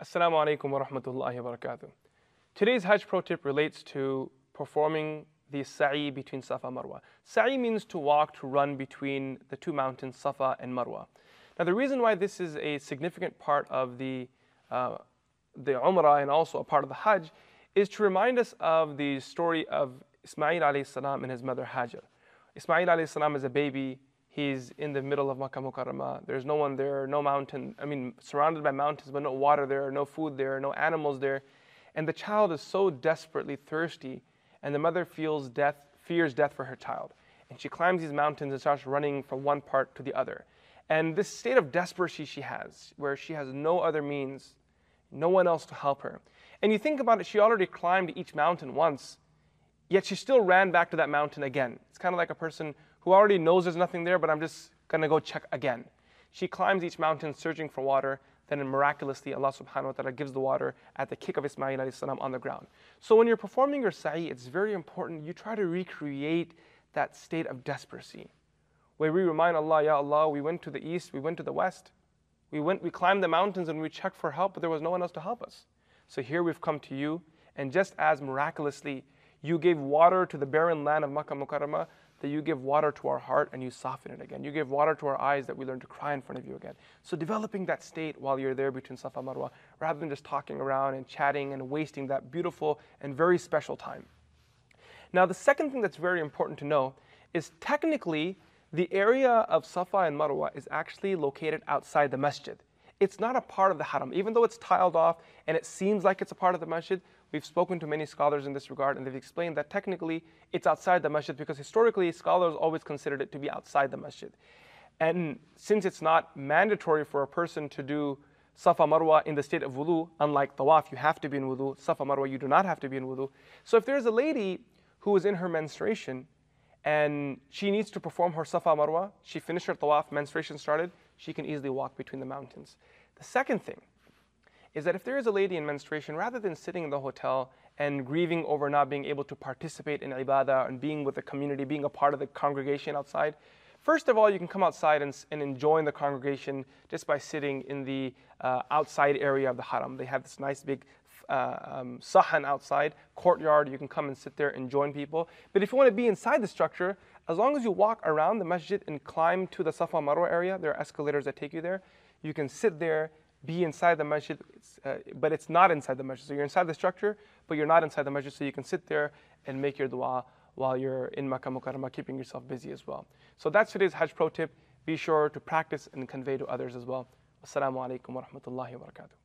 Assalamu alaikum wa rahmatullahi wa barakatuh. Today's Hajj pro tip relates to performing the sa'i between Safa and Marwa. Sa'i means to walk, to run between the two mountains, Safa and Marwa. Now the reason why this is a significant part of the Umrah and also a part of the Hajj is to remind us of the story of Ismail alayhi salam and his mother Hajar. Ismail alayhi salam is a baby. He's in the middle of Makkah Mukarramah. There's no one there, no mountain. Surrounded by mountains, but no water there, no food there, no animals there. And the child is so desperately thirsty, and the mother fears death for her child. And she climbs these mountains and starts running from one part to the other. And this state of desperation she has, where she has no other means, no one else to help her. And you think about it, she already climbed each mountain once, yet she still ran back to that mountain again. It's kind of like a person who already knows there's nothing there, but I'm just going to go check again. She climbs each mountain searching for water. Then miraculously, Allah subhanahu wa ta'ala gives the water at the kick of Ismail alayhi salam on the ground. So when you're performing your sa'i, it's very important you try to recreate that state of desperation, where we remind Allah, Ya Allah, we went to the east, we went to the west. We climbed the mountains and we checked for help, but there was no one else to help us. So here we've come to you, and just as miraculously you gave water to the barren land of Makkah Mukarramah, that you give water to our heart and you soften it again. You give water to our eyes that we learn to cry in front of you again. So developing that state while you're there between Safa and Marwa, rather than just talking around and chatting and wasting that beautiful and very special time. Now the second thing that's very important to know is technically the area of Safa and Marwa is actually located outside the masjid. It's not a part of the haram. Even though it's tiled off and it seems like it's a part of the masjid, we've spoken to many scholars in this regard, and they've explained that technically it's outside the masjid because historically scholars always considered it to be outside the masjid. And since it's not mandatory for a person to do Safa Marwa in the state of wudu, unlike tawaf, you have to be in wudu, Safa Marwa, you do not have to be in wudu. So if there's a lady who is in her menstruation and she needs to perform her Safa Marwa, she finished her tawaf, menstruation started, she can easily walk between the mountains. The second thing is that if there is a lady in menstruation, rather than sitting in the hotel and grieving over not being able to participate in ibadah and being with the community, being a part of the congregation outside, first of all, you can come outside and enjoy the congregation just by sitting in the outside area of the haram. They have this nice big sahan outside, courtyard. You can come and sit there and join people. But if you want to be inside the structure, as long as you walk around the masjid and climb to the Safa Marwa area, there are escalators that take you there, you can sit there, be inside the masjid, but it's not inside the masjid. So you're inside the structure, but you're not inside the masjid, so you can sit there and make your dua while you're in Makkah Mukarramah, keeping yourself busy as well. So that's today's Hajj pro tip. Be sure to practice and convey to others as well. Assalamu alaikum wa rahmatullahi wa barakatuh.